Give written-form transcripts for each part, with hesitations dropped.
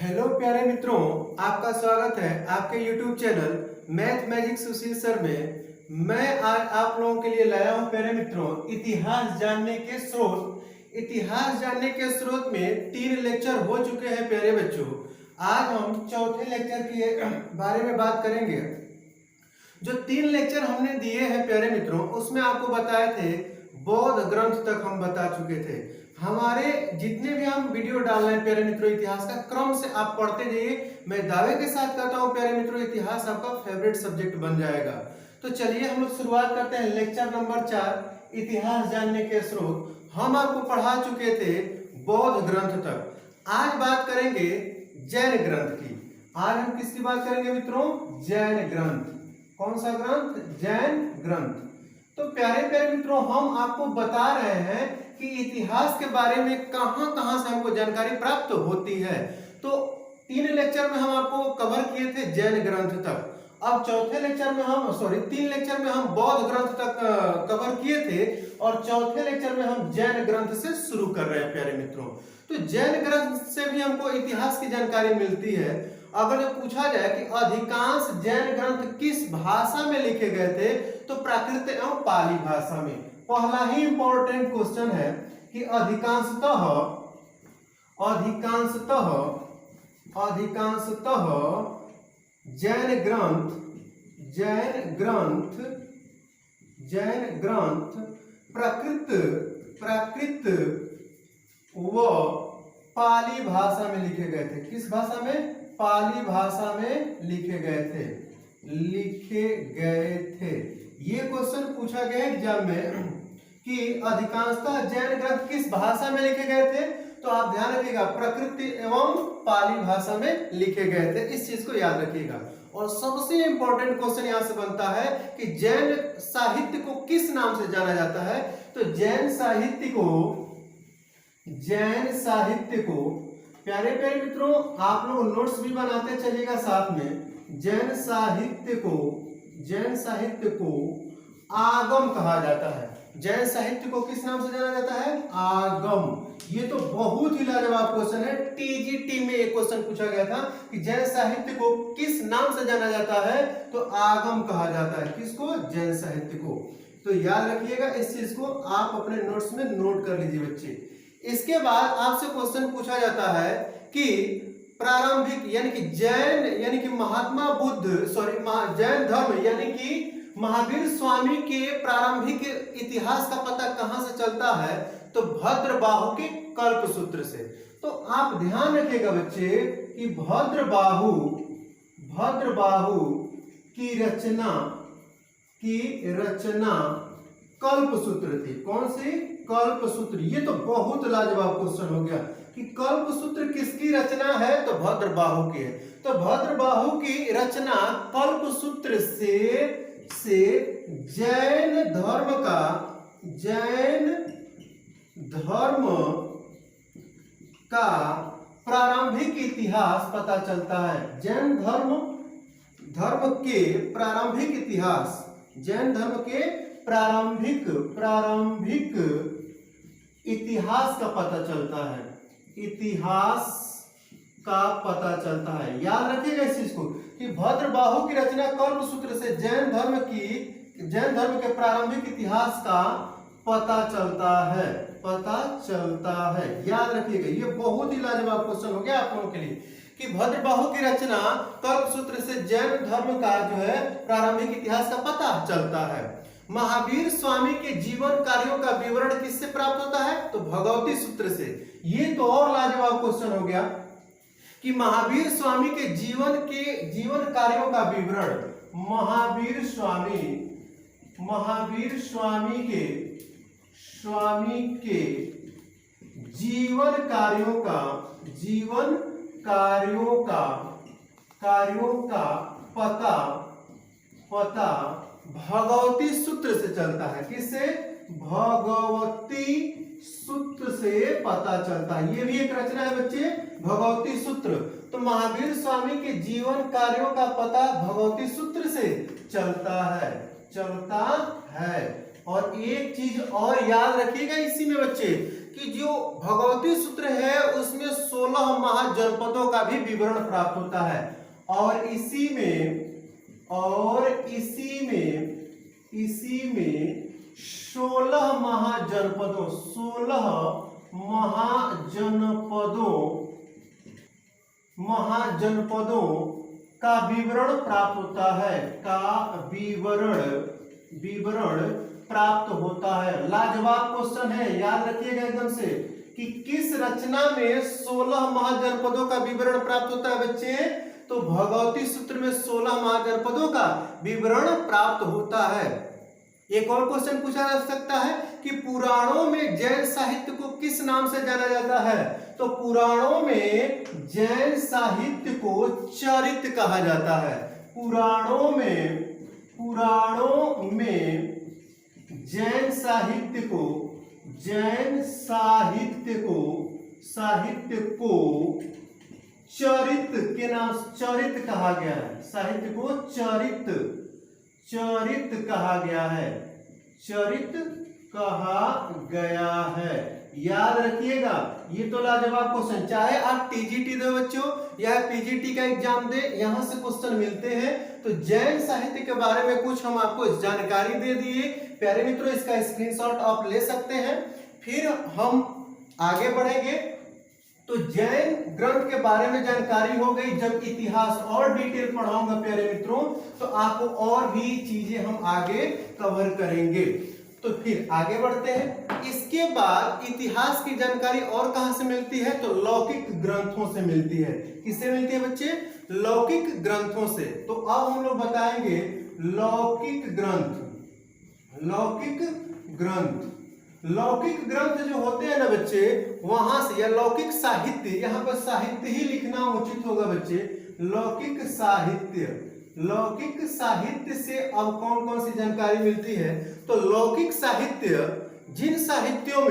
Hello प्यारे मित्रों, आपका स्वागत है आपके YouTube चैनल मैथ मैजिक सुशील सर में। मैं आज आप लोगों के लिए लाया हूं प्यारे मित्रों इतिहास जानने के स्रोत। इतिहास जानने के स्रोत में 3 लेक्चर हो चुके हैं प्यारे बच्चों। आज हम चौथे लेक्चर के बारे में बात करेंगे। जो 3 लेक्चर हमने दिए हैं प्यारे मित्रों, उसमें आपको बताए थे बौद्ध ग्रंथ तक हम बता चुके थे। हमारे जितने भी हम वीडियो डाल रहे हैं प्यारे मित्रों इतिहास का क्रम से आप पढ़ते जाइए। मैं दावे के साथ कहता हूं प्यारे मित्रों इतिहास आपका फेवरेट सब्जेक्ट बन जाएगा। तो चलिए हम लोग शुरुआत करते हैं लेक्चर नंबर 4 इतिहास जानने के स्रोत। हम आपको पढ़ा चुके थे बौद्ध ग्रंथ तक। आज बात करेंगे जैन ग्रंथ की। आज हम किसकी बात करेंगे मित्रों? जैन ग्रंथ। कौन सा ग्रंथ? जैन ग्रंथ। तो प्यारे प्यारे मित्रों, हम आपको बता रहे हैं कि इतिहास के बारे में कहां कहां से हमको जानकारी प्राप्त होती है। तो 3 लेक्चर में हम आपको कवर किए थे जैन ग्रंथ तक। अब चौथे लेक्चर में हम 3 लेक्चर में हम बौद्ध ग्रंथ तक कवर किए थे और चौथे लेक्चर में हम जैन ग्रंथ से शुरू कर रहे हैं प्यारे मित्रों। तो जैन ग्रंथ से भी हमको इतिहास की जानकारी मिलती है। अगर ये पूछा जाए कि अधिकांश जैन ग्रंथ किस भाषा में लिखे गए थे, तो प्राकृत एवं पाली भाषा में। पहला ही इंपॉर्टेंट क्वेश्चन है कि अधिकांशतः जैन ग्रंथ प्राकृत व पाली भाषा में लिखे गए थे। किस भाषा में? पाली भाषा में लिखे गए थे। ये क्वेश्चन पूछा गया एग्जाम में कि अधिकांशतः जैन ग्रंथ किस भाषा में लिखे गए थे। तो आप ध्यान रखिएगा प्राकृत एवं पाली भाषा में लिखे गए थे। इस चीज को याद रखिएगा। और सबसे इंपॉर्टेंट क्वेश्चन यहां से बनता है कि जैन साहित्य को किस नाम से जाना जाता है। तो जैन साहित्य को प्यारे प्यारे मित्रों, आप लोग नोट्स भी बनाते चलिएगा साथ में। जैन साहित्य को आगम कहा जाता है। जैन साहित्य को किस नाम से जाना जाता है? आगम। ये तो बहुत ही लाजवाब क्वेश्चन है। टीजीटी में एक क्वेश्चन पूछा गया था कि जैन साहित्य को किस नाम से जाना जाता है। तो आगम कहा जाता है। किसको? जैन साहित्य को। तो याद रखिएगा इस चीज को, आप अपने नोट्स में नोट कर लीजिए बच्चे। इसके बाद आपसे क्वेश्चन पूछा जाता है कि प्रारंभिक जैन धर्म यानी कि महावीर स्वामी के प्रारंभिक इतिहास का पता कहां से चलता है। तो भद्रबाहु के कल्पसूत्र से। तो आप ध्यान रखिएगा बच्चे कि भद्रबाहु की रचना कल्पसूत्र थी। कौन सी? कल्पसूत्र। ये तो बहुत लाजवाब क्वेश्चन हो गया कि कल्पसूत्र किसकी रचना है। तो भद्रबाहु की है। तो भद्रबाहु की रचना कल्पसूत्र से जैन धर्म का प्रारंभिक इतिहास पता चलता है। जैन धर्म के प्रारंभिक इतिहास, जैन धर्म के प्रारंभिक इतिहास का पता चलता है। इतिहास का पता चलता है। याद रखिएगा इस चीज को कि भद्रबाहु की रचना कल्पसूत्र से जैन धर्म के प्रारंभिक इतिहास का पता चलता है। याद रखिएगा, ये बहुत ही लाजवाब क्वेश्चन हो गया आप लोगों के लिए कि भद्रबाहु की रचना कल्पसूत्र से जैन धर्म का जो है प्रारंभिक इतिहास का पता चलता है। महावीर स्वामी के जीवन कार्यों का विवरण किससे प्राप्त होता है? तो भगवती सूत्र से। ये तो और लाजवाब क्वेश्चन हो गया कि महावीर स्वामी के जीवन कार्यों का विवरण, महावीर स्वामी के जीवन कार्यों का पता भगवती सूत्र से चलता है। किससे? भगवती सूत्र से पता चलता है। ये भी एक रचना है बच्चे, भगवती सूत्र। तो महावीर स्वामी के जीवन कार्यों का पता भगवती सूत्र से चलता है। और एक चीज और याद रखिएगा इसी में बच्चे कि जो भगवती सूत्र है उसमें 16 महाजनपदों का भी विवरण प्राप्त होता है और इसी में 16 महाजनपदों का विवरण प्राप्त होता है, विवरण प्राप्त होता है। लाजवाब क्वेश्चन है, याद रखिएगा एकदम से कि किस रचना में 16 महाजनपदों का विवरण प्राप्त होता है बच्चे। तो भगवती सूत्र में 16 महाजनपदों का विवरण प्राप्त होता है। एक और क्वेश्चन पूछा जा सकता है कि पुराणों में जैन साहित्य को किस नाम से जाना जाता है। तो पुराणों में जैन साहित्य को चरित कहा जाता है। पुराणों में जैन साहित्य को चरित के नाम चरित कहा गया है। साहित्य को चरित कहा गया है, चरित कहा गया है। याद रखिएगा, ये तो लाजवाब क्वेश्चन, चाहे आप टीजीटी दो बच्चों या पीजीटी का एग्जाम दे, यहां से क्वेश्चन मिलते हैं। तो जैन साहित्य के बारे में कुछ हम आपको जानकारी दे दिए प्यारे मित्रों, इसका स्क्रीनशॉट आप ले सकते हैं। फिर हम आगे बढ़ेंगे। तो जैन ग्रंथ के बारे में जानकारी हो गई। जब इतिहास और डिटेल पढ़ाऊंगा प्यारे मित्रों तो आपको और भी चीजें हम आगे कवर करेंगे। तो फिर आगे बढ़ते हैं। इसके बाद इतिहास की जानकारी और कहां से मिलती है। तो लौकिक ग्रंथों से मिलती है। किससे मिलती है बच्चे, लौकिक ग्रंथों से। तो अब हम लोग बताएंगे लौकिक ग्रंथ जो होते हैं ना बच्चे, वहां से, या लौकिक साहित्य, यहां पर साहित्य ही लिखना उचित होगा बच्चे। लौकिक साहित्य से अब कौन कौन सी जानकारी मिलती है। तो लौकिक साहित्य जिन साहित्यों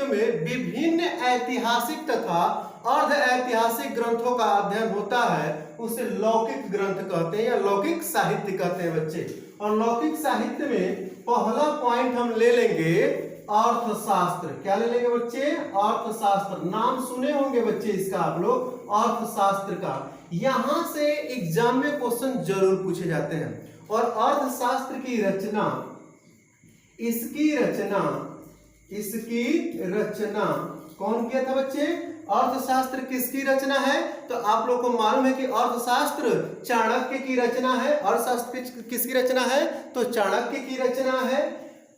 में विभिन्न ऐतिहासिक तथा अर्ध ऐतिहासिक ग्रंथों का अध्ययन होता है उसे लौकिक ग्रंथ कहते हैं या लौकिक साहित्य कहते हैं बच्चे। और लौकिक साहित्य में पहला पॉइंट हम ले लेंगे अर्थशास्त्र। क्या ले लेंगे बच्चे, अर्थशास्त्र। नाम सुने होंगे बच्चे इसका आप लोग, अर्थशास्त्र का। यहां से एग्जाम में क्वेश्चन जरूर पूछे जाते हैं। और अर्थशास्त्र की रचना, इसकी रचना कौन किया था बच्चे। अर्थशास्त्र किसकी रचना है। तो आप लोग को मालूम है कि अर्थशास्त्र चाणक्य की रचना है। अर्थशास्त्र किसकी रचना है। तो चाणक्य की रचना है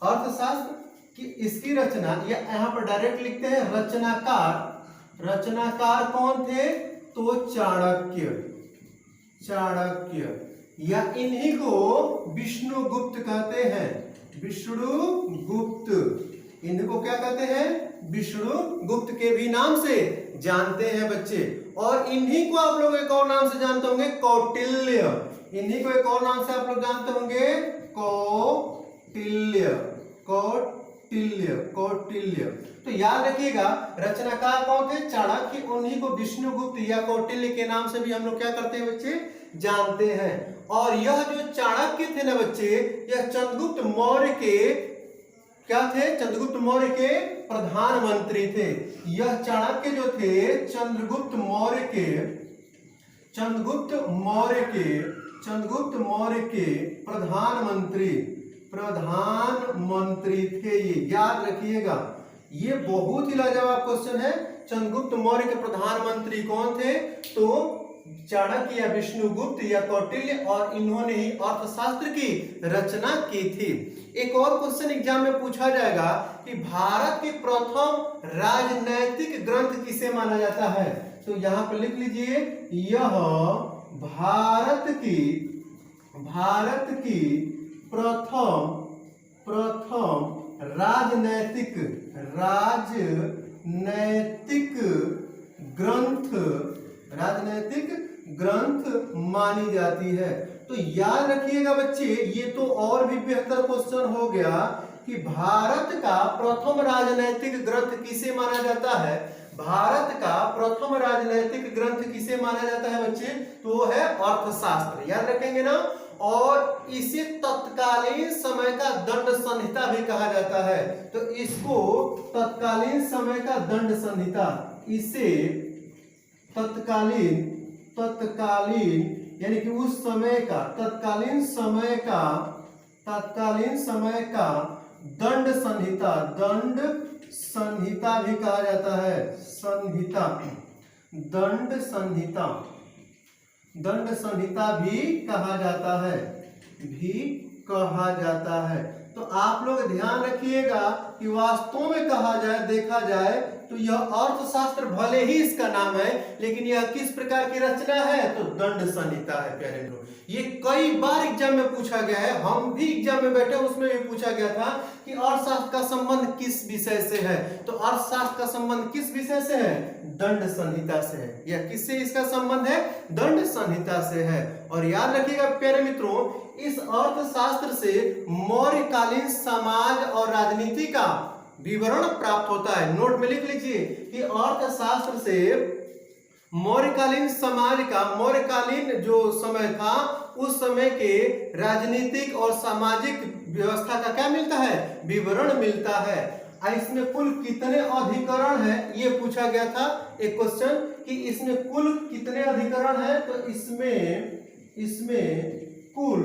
अर्थशास्त्र की। इसकी रचना या यहाँ पर डायरेक्ट लिखते हैं रचनाकार कौन थे। तो चाणक्य या इन्हीं को विष्णुगुप्त कहते हैं। विष्णुगुप्त, इनको क्या कहते हैं, विष्णुगुप्त के भी नाम से जानते हैं बच्चे। और इन्हीं को आप लोग एक और नाम से जानते होंगे, कौटिल्य। इन्हीं को एक और नाम से आप लोग जानते होंगे, कौटिल्य। तो याद रखिएगा, रचनाकार कौन थे, चाणक्य। उन्हीं को विष्णुगुप्त या कौटिल्य के नाम से भी हम लोग क्या करते हैं बच्चे, जानते हैं। और यह जो चाणक्य थे ना बच्चे, यह चंद्रगुप्त मौर्य के क्या थे, चंद्रगुप्त मौर्य के प्रधानमंत्री थे। यह चाणक्य जो थे चंद्रगुप्त मौर्य के प्रधानमंत्री थे। ये याद रखिएगा, ये बहुत ही लाजवाब क्वेश्चन है। चंद्रगुप्त मौर्य के प्रधानमंत्री कौन थे। तो चाणक्य या विष्णुगुप्त या कौटिल्य, और इन्होंने ही अर्थशास्त्र की रचना की थी। एक और क्वेश्चन एग्जाम में पूछा जाएगा कि भारत के प्रथम राजनैतिक ग्रंथ किसे माना जाता है। तो यहां पर लिख लीजिए, यह भारत की प्रथम राजनैतिक ग्रंथ मानी जाती है। तो याद रखिएगा बच्चे, ये तो और भी बेहतर क्वेश्चन हो गया कि भारत का प्रथम राजनैतिक ग्रंथ किसे माना जाता है। भारत का प्रथम राजनैतिक ग्रंथ किसे माना जाता है बच्चे। तो वो है अर्थशास्त्र। याद रखेंगे ना, और इसे तत्कालीन समय का दंड संहिता भी कहा जाता है। तो इसको तत्कालीन समय का दंड संहिता, इसे तत्कालीन यानी कि उस समय का तत्कालीन समय का दंड संहिता भी कहा जाता है। दंड संहिता भी कहा जाता है। तो आप लोग ध्यान रखिएगा कि वास्तव में देखा जाए तो यह अर्थशास्त्र भले ही इसका नाम है, लेकिन यह किस प्रकार की रचना है? तो दंड संहिता है प्यारे मित्रों। ये कई बार एग्जाम में पूछा गया है, हम भी एग्जाम में बैठे उसमें भी पूछा गया था कि अर्थशास्त्र का संबंध किस विषय से है। तो अर्थशास्त्र का संबंध किस विषय से है? दंड संहिता से है। या किससे इसका संबंध है? दंड संहिता से है। और याद रखिएगा प्यारे मित्रों, इस अर्थशास्त्र से मौर्यकालीन समाज और राजनीति का विवरण प्राप्त होता है। नोट में लिख लीजिए कि अर्थशास्त्र से मौर्यकालीन समाज का, मौर्यकालीन जो समय था उस समय के राजनीतिक और सामाजिक व्यवस्था का क्या मिलता है? विवरण मिलता है। इसमें कुल कितने अधिकरण है ये पूछा गया था एक क्वेश्चन कि इसमें कुल कितने अधिकरण है। तो इसमें कुल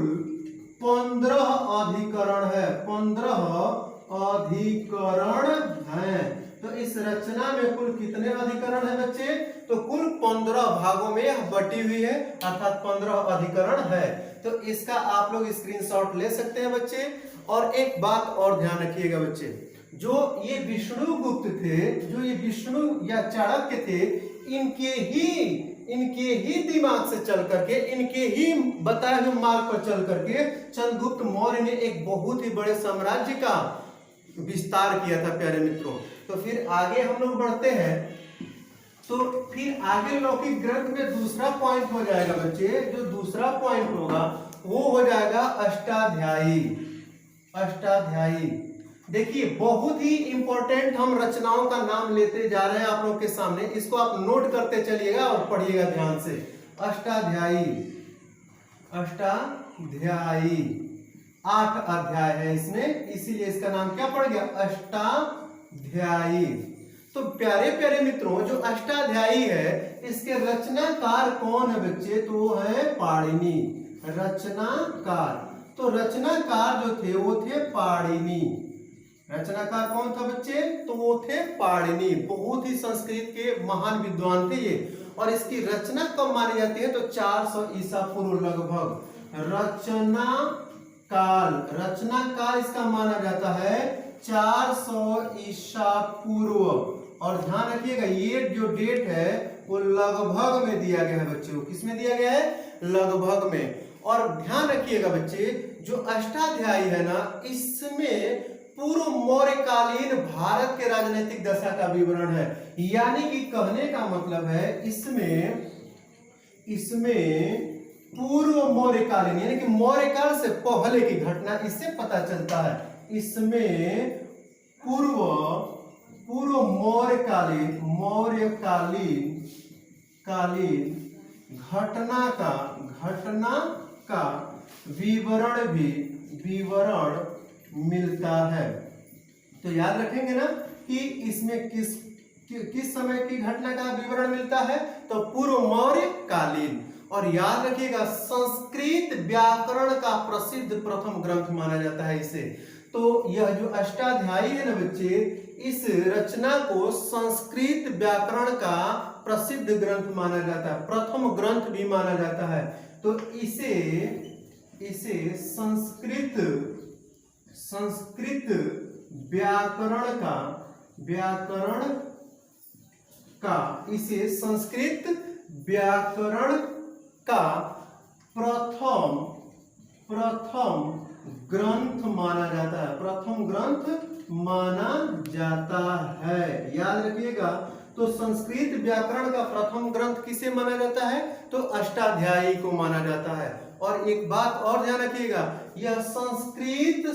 15 अधिकरण है। 15 अधिकरण हैं। तो इस रचना में कुल कितने अधिकरण है बच्चे? तो कुल 15 भागों में बटी हुई है, अर्थात 15 अधिकरण है। तो इसका आप लोग स्क्रीनशॉट ले सकते हैं बच्चे। और एक बात और ध्यान रखिएगा बच्चे, जो ये विष्णुगुप्त थे, जो ये विष्णु या चाणक्य थे, इनके ही दिमाग से चल करके, इनके ही बताए हुए मार्ग पर चल करके चंद्रगुप्त मौर्य ने एक बहुत ही बड़े साम्राज्य का विस्तार किया था प्यारे मित्रों। तो फिर आगे हम लोग बढ़ते हैं। तो फिर आगे लौकिक ग्रंथ में दूसरा पॉइंट हो जाएगा बच्चे, जो दूसरा पॉइंट होगा वो हो जाएगा अष्टाध्यायी। देखिए बहुत ही इंपॉर्टेंट हम रचनाओं का नाम लेते जा रहे हैं आप लोग के सामने, इसको आप नोट करते चलिएगा और पढ़िएगा ध्यान से। अष्टाध्यायी 8 अध्याय है इसमें, इसीलिए इसका नाम क्या पड़ गया? अष्टाध्यायी। तो प्यारे प्यारे मित्रों, जो अष्टाध्यायी है इसके रचनाकार कौन है बच्चे? तो वो है पाणिनि। रचनाकार, तो रचनाकार जो थे वो थे पाणिनि। रचनाकार कौन था बच्चे? तो वो थे पाणिनि। बहुत ही संस्कृत के महान विद्वान थे ये। और इसकी रचना कब मानी जाती है? तो 400 ईसा पूर्व लगभग। रचनाकाल इसका माना जाता है 400 ईसा पूर्व। और ध्यान रखिएगा ये जो डेट है वो लगभग में दिया गया है बच्चों। किस में दिया गया है? लगभग में। और ध्यान रखिएगा बच्चे, जो अष्टाध्यायी है ना, इसमें पूर्व मौर्यकालीन भारत के राजनीतिक दशा का विवरण है। यानी कि कहने का मतलब है इसमें पूर्व मौर्यकालीन यानी कि मौर्यकाल से पहले की घटना इससे पता चलता है। इसमें पूर्व मौर्यकालीन घटना का विवरण मिलता है। तो याद रखेंगे ना कि इसमें किस समय की घटना का विवरण मिलता है? तो पूर्व मौर्यकालीन। और याद रखिएगा संस्कृत व्याकरण का प्रसिद्ध प्रथम ग्रंथ माना जाता है इसे। तो यह जो अष्टाध्यायी है ना बच्चे, इस रचना को संस्कृत व्याकरण का प्रसिद्ध ग्रंथ माना जाता है, प्रथम ग्रंथ भी माना जाता है। तो इसे संस्कृत व्याकरण का प्रथम ग्रंथ माना जाता है। प्रथम ग्रंथ माना जाता है, याद रखिएगा। तो संस्कृत व्याकरण का प्रथम ग्रंथ किसे माना जाता है? तो अष्टाध्यायी को माना जाता है। और एक बात और ध्यान रखिएगा, यह संस्कृत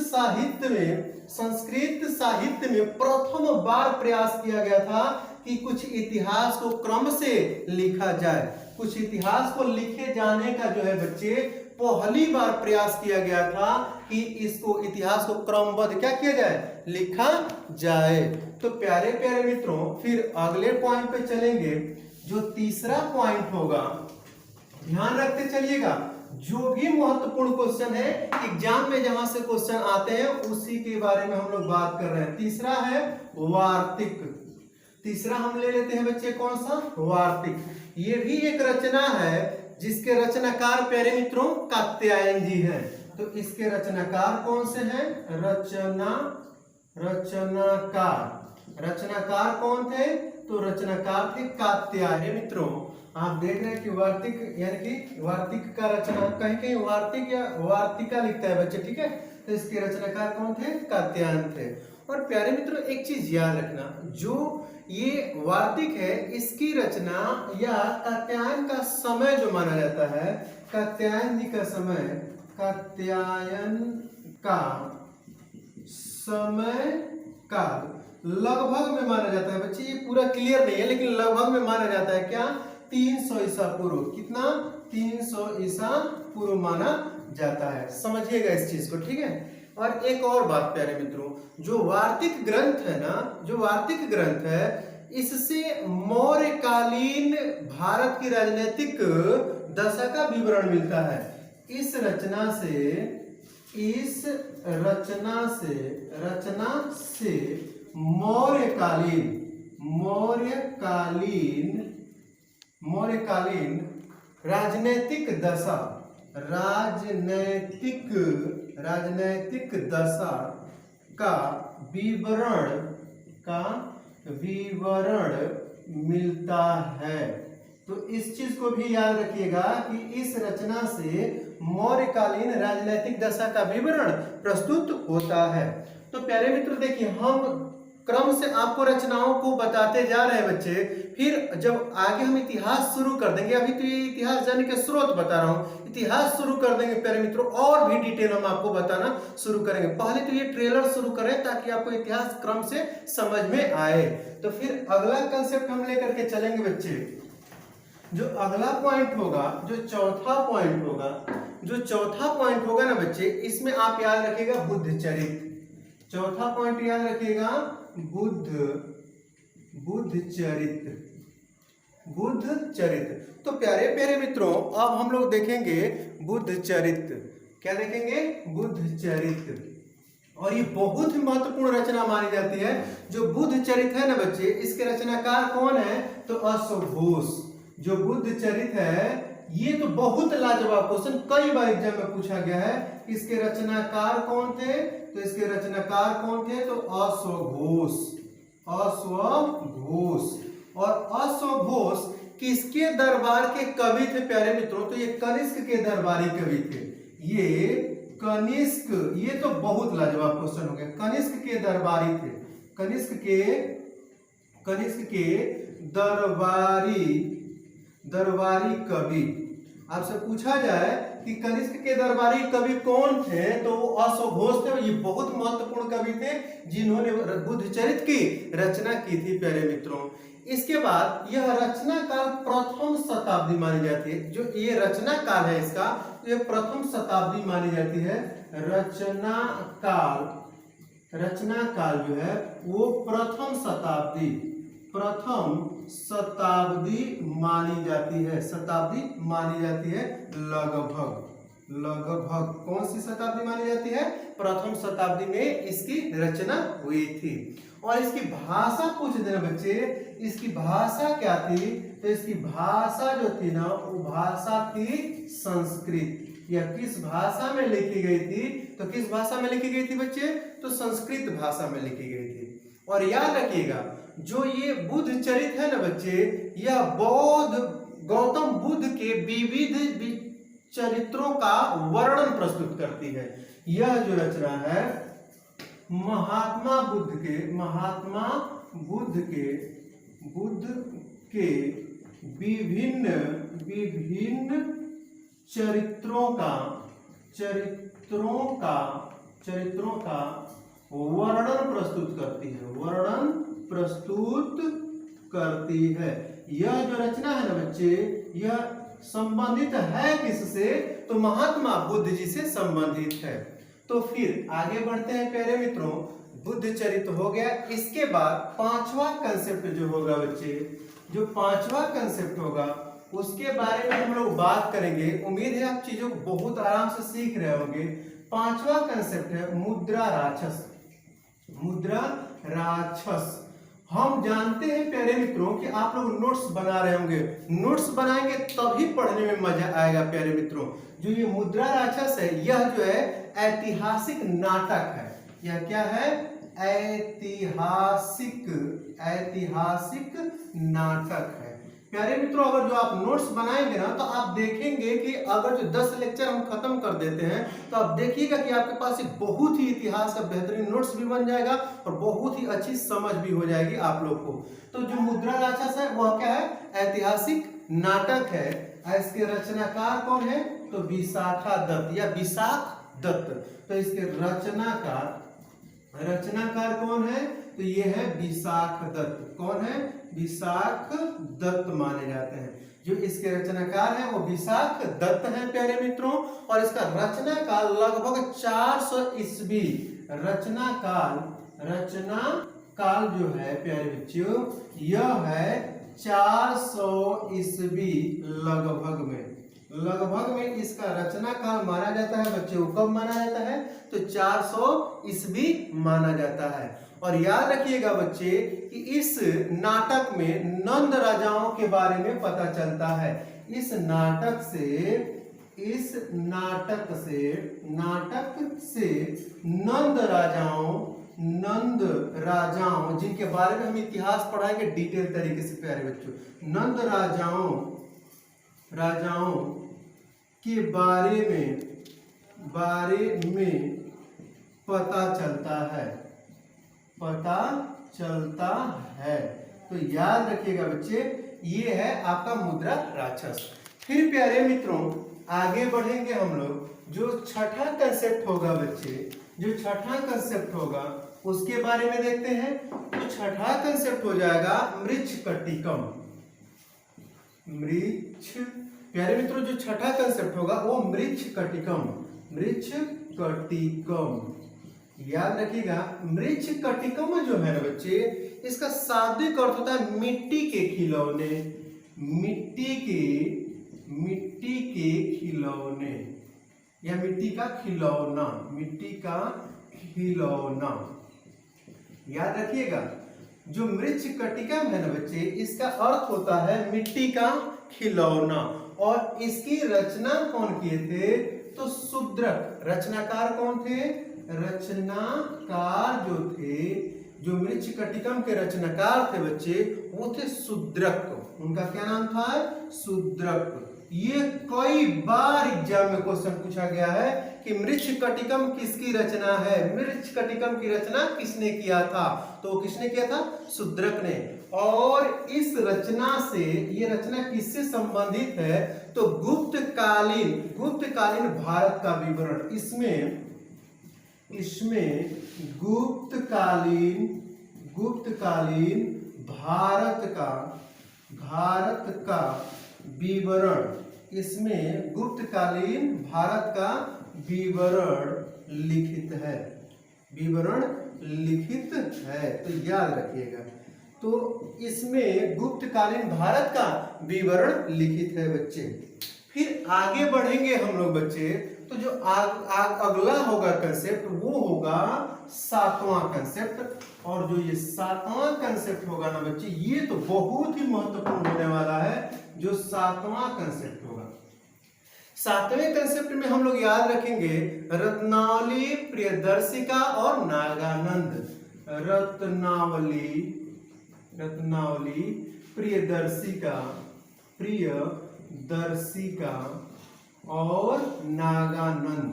साहित्य में प्रथम बार प्रयास किया गया था कि कुछ इतिहास को क्रम से लिखा जाए। कुछ इतिहास को लिखे जाने का जो है बच्चे पहली बार प्रयास किया गया था कि इसको इतिहास को क्रमबद्ध क्या किया जाए, लिखा जाए। तो प्यारे प्यारे मित्रों, फिर अगले पॉइंट पे चलेंगे। जो तीसरा पॉइंट होगा, ध्यान रखते चलिएगा, जो भी महत्वपूर्ण क्वेश्चन है एग्जाम में जहां से क्वेश्चन आते हैं उसी के बारे में हम लोग बात कर रहे हैं। तीसरा है वार्तिक। तीसरा हम ले लेते हैं बच्चे कौन सा, वार्तिक। ये भी एक रचना है जिसके रचनाकार प्यारे मित्रों कात्यायन जी हैं। तो इसके रचनाकार कौन से हैं, रचनाकार कौन थे, तो रचनाकार थे कात्यायन। मित्रों आप देख रहे हैं कि वार्तिक यानी कि वार्तिक का रचना, कहीं कहीं वार्तिक या वार्तिका लिखता है बच्चे, ठीक है। तो इसके रचनाकार कौन थे, कात्यायन थे। और प्यारे मित्रों एक चीज याद रखना, जो ये वार्तिक है इसकी रचना या कात्यायन का समय जो माना जाता है, कात्यायन जी का समय, कात्यायन का समय काल लगभग में माना जाता है बच्चे, ये पूरा क्लियर नहीं है लेकिन लगभग में माना जाता है क्या, 300 ईसा पूर्व। कितना, 300 ईसा पूर्व माना जाता है। समझिएगा इस चीज को, ठीक है। और एक और बात प्यारे मित्रों, जो वार्तिक ग्रंथ है ना, जो वार्तिक ग्रंथ है, इससे मौर्यकालीन भारत की राजनीतिक दशा का विवरण मिलता है। इस रचना से मौर्यकालीन राजनैतिक दशा का विवरण मिलता है। तो इस चीज को भी याद रखिएगा कि इस रचना से मौर्यकालीन राजनैतिक दशा का विवरण प्रस्तुत होता है। तो प्यारे मित्र देखिए, हम क्रम से आपको रचनाओं को बताते जा रहे हैं बच्चे। फिर जब आगे हम इतिहास शुरू कर देंगे, अभी तो ये इतिहास जानने के स्रोत बता रहा हूं, इतिहास शुरू कर देंगे प्यारे मित्रों, और भी डिटेल हम आपको बताना शुरू करेंगे। पहले तो ये ट्रेलर शुरू करें ताकि आपको इतिहास क्रम से समझ में आए। तो फिर अगला कंसेप्ट हम लेकर के चलेंगे बच्चे। जो अगला पॉइंट होगा, जो चौथा पॉइंट होगा ना बच्चे, इसमें आप याद रखिएगा बुद्ध चरित्र। चौथा पॉइंट याद रखिएगा बुद्ध चरित्र। तो प्यारे प्यारे मित्रों, अब हम लोग देखेंगे बुद्ध चरित्र। क्या देखेंगे, बुद्ध चरित्र। और ये बहुत ही महत्वपूर्ण रचना मानी जाती है। जो बुद्ध चरित्र है ना बच्चे, इसके रचनाकार कौन है, तो अश्वघोष। जो बुद्ध चरित्र है, ये तो बहुत लाजवाब क्वेश्चन कई बार एग्जाम में पूछा गया है। इसके रचनाकार कौन थे, तो इसके रचनाकार कौन थे, तो अश्वघोष। और अश्वघोष किसके दरबार के कवि थे प्यारे मित्रों, तो ये कनिष्क के दरबारी कवि थे। ये कनिष्क, ये तो बहुत लाजवाब क्वेश्चन हो गया। कनिष्क के दरबारी थे, कनिष्क के दरबारी कवि। आपसे पूछा जाए कि कनिष्क के दरबारी कवि कौन थे, तो अश्वघोष थे। ये बहुत महत्वपूर्ण कवि थे जिन्होंने बुद्ध चरित्र की रचना की थी प्यारे मित्रों। इसके बाद यह रचना काल प्रथम शताब्दी मानी जाती है। जो ये रचना काल है इसका, ये प्रथम शताब्दी मानी जाती है। रचना काल जो है वो प्रथम शताब्दी मानी जाती है। लगभग कौन सी शताब्दी मानी जाती है, प्रथम शताब्दी में इसकी रचना हुई थी। और इसकी भाषा पूछ देना बच्चे, इसकी भाषा क्या थी, तो इसकी भाषा जो थी ना, वो भाषा थी संस्कृत। या किस भाषा में लिखी गई थी, तो किस भाषा में लिखी गई थी बच्चे, तो संस्कृत भाषा में लिखी गई थी। और याद रखिएगा, जो ये बुद्ध चरित्र है ना बच्चे, यह गौतम बुद्ध के विविध चरित्रों का वर्णन प्रस्तुत करती है। यह जो रचना है महात्मा बुद्ध के विभिन्न चरित्रों का वर्णन प्रस्तुत करती है। यह जो रचना है ना बच्चे, यह संबंधित है किससे? तो महात्मा बुद्ध जी से संबंधित है। तो फिर आगे बढ़ते हैं प्यारे मित्रों, बुद्ध चरित्र हो गया। इसके बाद पांचवा कंसेप्ट जो होगा बच्चे, जो पांचवा कंसेप्ट होगा उसके बारे में हम लोग बात करेंगे। उम्मीद है आप चीजों को बहुत आराम से सीख रहे होंगे। पांचवा कंसेप्ट है मुद्रा राक्षस। मुद्रा राक्षस हम जानते हैं प्यारे मित्रों कि आप लोग नोट्स बना रहे होंगे। नोट्स बनाएंगे तभी पढ़ने में मजा आएगा प्यारे मित्रों। जो ये मुद्रा राक्षस है, यह जो है ऐतिहासिक नाटक है। यह क्या है? ऐतिहासिक नाटक है प्यारे मित्रों। अगर जो आप नोट्स बनाएंगे ना तो आप देखेंगे कि अगर जो 10 लेक्चर हम खत्म कर देते हैं तो आप देखिएगा कि आपके पास एक बहुत ही इतिहास का बेहतरीन नोट्स भी बन जाएगा और बहुत ही अच्छी समझ भी हो जाएगी आप लोग को। तो जो मुद्रा राक्षस है वह क्या है? ऐतिहासिक नाटक है। इसके रचनाकार कौन है? तो विशाखा दत्त या विशाख दत्त। तो इसके रचनाकार कौन है? तो ये है विशाख दत्त। कौन है? विशाख दत्त माने जाते हैं। जो इसके रचनाकार है वो विशाख दत्त है प्यारे मित्रों। और इसका रचना काल लगभग 400 ईस्वी। रचना काल जो है प्यारे बच्चों, यह है 400 ईस्वी लगभग में इसका रचना काल माना जाता है बच्चों। कब माना जाता है? तो 400 ईस्वी माना जाता है। और याद रखिएगा बच्चे कि इस नाटक में नंद राजाओं के बारे में पता चलता है। इस नाटक से नंद राजाओं जिनके बारे में हम इतिहास पढ़ाएंगे डिटेल तरीके से प्यारे बच्चों। नंद राजाओं के बारे में पता चलता है। तो याद रखिएगा बच्चे, ये है आपका मुद्रा राक्षस। फिर प्यारे मित्रों आगे बढ़ेंगे हम लोग। जो छठा कंसेप्ट होगा बच्चे, जो छठा कंसेप्ट होगा उसके बारे में देखते हैं। तो छठा कंसेप्ट हो जाएगा मृच्छकटिकम। प्यारे मित्रों जो छठा कंसेप्ट होगा वो मृच्छकटिकम। याद रखिएगा मृच्छकटिकम जो है ना बच्चे, इसका शाब्दिक अर्थ होता है मिट्टी के खिलौने। मिट्टी के खिलौने या मिट्टी का खिलौना। याद रखिएगा जो मृच्छकटिकम है ना बच्चे, इसका अर्थ होता है मिट्टी का खिलौना। और इसकी रचना कौन किए थे? तो शूद्रक। रचनाकार कौन थे? रचनाकार जो मृच्छकटिकम के रचनाकार थे बच्चे, वो थे शूद्रक। उनका क्या नाम था? शूद्रक। ये कई बार एग्जाम में क्वेश्चन पूछा गया है कि मृच्छकटिकम किसकी रचना है, मृच्छकटिकम की रचना किसने किया था? तो किसने किया था? शूद्रक ने। और इस रचना से, ये रचना किससे संबंधित है? तो गुप्तकालीन भारत का विवरण। इसमें गुप्तकालीन भारत का विवरण। इसमें गुप्तकालीन भारत का विवरण लिखित है। तो याद रखिएगा, तो इसमें गुप्तकालीन भारत का विवरण लिखित है बच्चे। फिर आगे बढ़ेंगे हम लोग बच्चे। तो जो अगला होगा कंसेप्ट वो होगा सातवां कंसेप्ट। और जो ये सातवां कंसेप्ट होगा ना बच्चे, ये तो बहुत ही महत्वपूर्ण होने वाला है। जो सातवां कंसेप्ट होगा, सातवें कंसेप्ट में हम लोग याद रखेंगे रत्नावली, प्रियदर्शिका और नागानंद। रत्नावली, प्रियदर्शिका और नागानंद।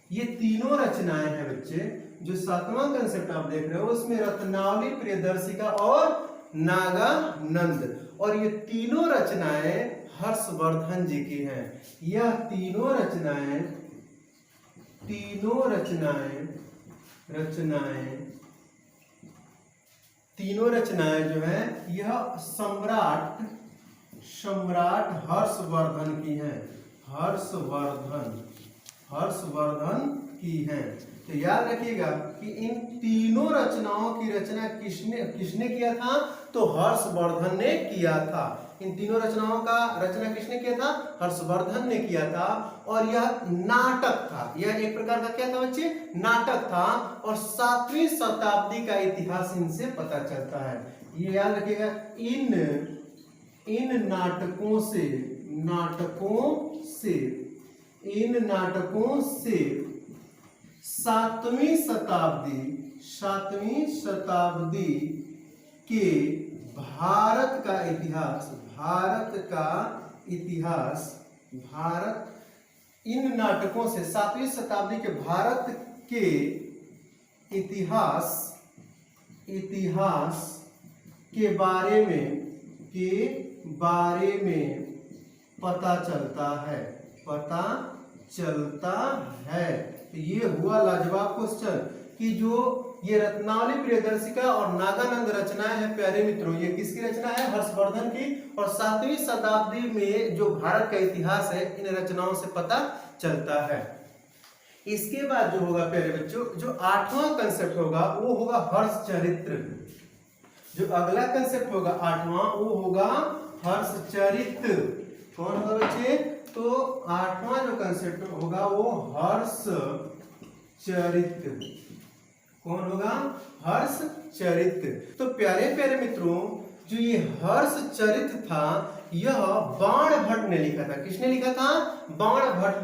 ये तीनों रचनाएं हैं बच्चे। जो सातवां कंसेप्ट आप देख रहे हो उसमें रत्नावली, प्रियदर्शिका और नागानंद। और ये तीनों रचनाएं हर्षवर्धन जी की हैं। यह तीनों तीनों रचनाएं जो है यह सम्राट हर्षवर्धन की हैं। हर्षवर्धन की हैं। तो याद रखिएगा कि इन तीनों रचनाओं की रचना किसने किया था? तो हर्षवर्धन ने किया था। इन तीनों रचनाओं का रचना किसने किया था? हर्षवर्धन ने किया था। और यह नाटक था, यह एक प्रकार का क्या था बच्चे? नाटक था। और 7वीं शताब्दी का इतिहास इनसे पता चलता है। ये याद रखिएगा, इन नाटकों से 7वीं शताब्दी के भारत का इतिहास इन नाटकों से 7वीं शताब्दी के भारत के इतिहास के बारे में पता चलता है। तो ये हुआ लाजवाब क्वेश्चन कि जो ये रत्नावली प्रियदर्शिका और नागानंद रचनाएं हैं प्यारे मित्रों, ये किसकी रचना है? हर्षवर्धन की। और 7वीं शताब्दी में जो भारत का इतिहास है इन रचनाओं से पता चलता है। इसके बाद जो होगा प्यारे बच्चों, जो 8वां कंसेप्ट होगा वो होगा हर्षचरित्र। जो अगला कंसेप्ट होगा 8वां वो होगा हर्षचरित्र। कौन होगा बच्चे? तो 8वां जो कंसेप्ट होगा वो हर्षचरित्र। कौन होगा? हर्षचरित्र। तो प्यारे प्यारे मित्रों, जो ये हर्षचरित्र था यह बाणभट्ट ने लिखा था। किसने लिखा था? बाणभट्ट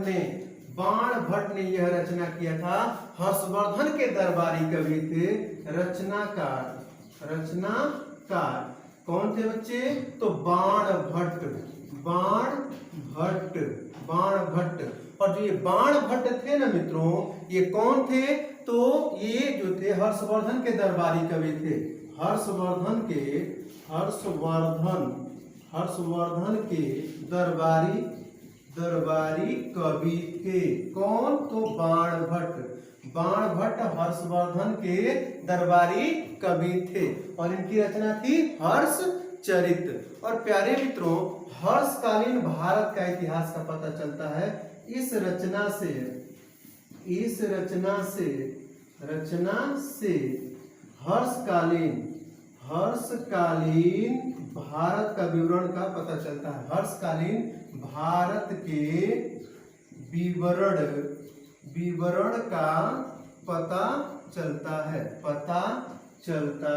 ने यह रचना किया था। हर्षवर्धन के दरबारी कवि थे, रचनाकार कौन थे बच्चे? तो बाणभट्ट। और जो ये बाणभट्ट थे ना मित्रों, ये कौन थे? तो ये जो थे हर्षवर्धन के दरबारी कवि थे। हर्षवर्धन के दरबारी कवि थे। कौन? तो बाणभट्ट हर्षवर्धन के दरबारी कवि थे और इनकी रचना थी हर्षचरित्र। और प्यारे मित्रों, हर्षकालीन भारत का इतिहास का पता चलता है इस रचना से हर्षकालीन भारत का विवरण का पता चलता है। हर्षकालीन भारत के विवरण का पता चलता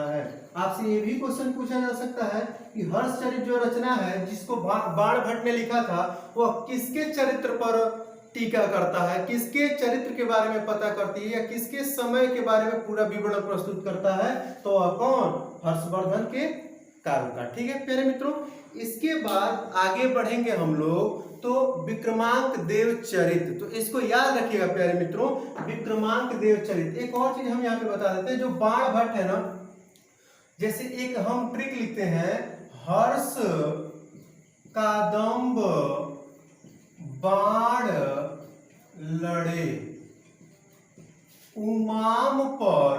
है। आपसे ये भी क्वेश्चन पूछा जा सकता है कि हर्षचरित्र जो रचना है जिसको बाणभट्ट ने लिखा था वह किसके चरित्र पर टीका करता है, किसके चरित्र के बारे में पता करती है या किसके समय के बारे में पूरा विवरण प्रस्तुत करता है? तो वह कौन? हर्षवर्धन के काव्य का। ठीक है प्यारे मित्रों, इसके बाद आगे बढ़ेंगे हम लोग तो विक्रमांक देव चरित्र। तो इसको याद रखिएगा प्यारे मित्रों, विक्रमांक देव चरित्र। एक और चीज हम यहाँ पे बता देते हैं, जो बाणभट्ट है ना, जैसे एक हम ट्रिक लिखते हैं, हर्ष कादम्ब बाण लड़े उमाम पर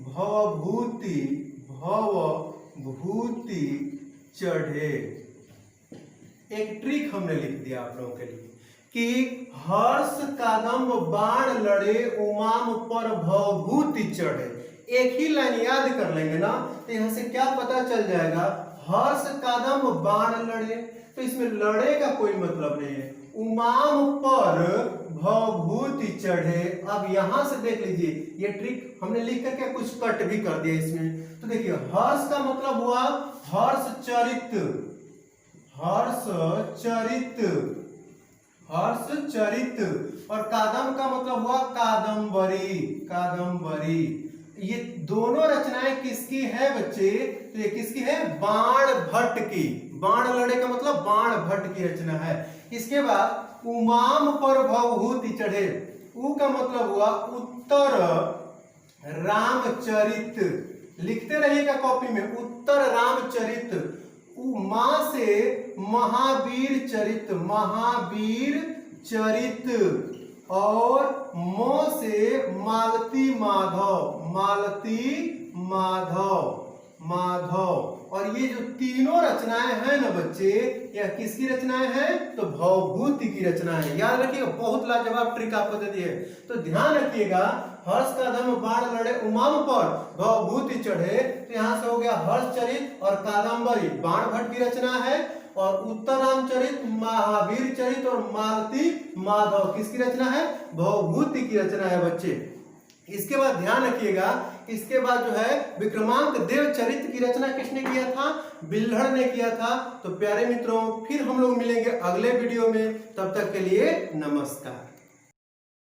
भवभूति चढ़े। एक ट्रिक हमने लिख दिया आप लोगों के लिए कि हर्ष कादम्ब बाण लड़े उमाम पर भवभूति चढ़े। एक ही लाइन याद कर लेंगे ना तो यहां से क्या पता चल जाएगा? हर्ष कादम्ब बाण लड़े, तो इसमें लड़े का कोई मतलब नहीं है। उमाम पर भवभूति चढ़े। अब यहां से देख लीजिए, ये ट्रिक हमने लिख करके कुछ कट भी कर दिया इसमें। तो देखिए, हर्ष का मतलब हुआ हर्षचरित्र और कादम्ब का मतलब हुआ कादम्बरी। ये दोनों रचनाएं किसकी है बच्चे? तो ये किसकी है? बाणभट्ट की। बाण लड़े का मतलब बाणभट्ट की रचना है। इसके बाद उमाम पर भवभूति चढ़े, उ का मतलब हुआ उत्तर रामचरित्र। लिखते रहिएगा कॉपी में, उत्तर रामचरित्र। उमा से महावीर चरित्र और मो से मालती माधव, मालती माधव, माधव। और ये जो तीनों रचनाएं हैं ना बच्चे, यह किसकी रचनाएं हैं? तो भवभूति की रचनाएं। याद रखिएगा, बहुत लाजवाब ट्रिक आपको दे दी है, तो ध्यान रखिएगा। हर्ष का दम बाण लड़े उमाम पर, भवभूति चढ़े, तो यहाँ से हो गया हर्षचरित और कादंबरी बाण भट्ट की रचना है। और उत्तरामचरित, महावीर चरित और मालती माधव किसकी रचना है? भवभूति की रचना है बच्चे। इसके बाद ध्यान रखिएगा, इसके बाद जो है विक्रमांक देव चरित्र की रचना किसने किया था? बिल्हड़ ने किया था। तो प्यारे मित्रों, फिर हम लोग मिलेंगे अगले वीडियो में, तब तक के लिए नमस्कार।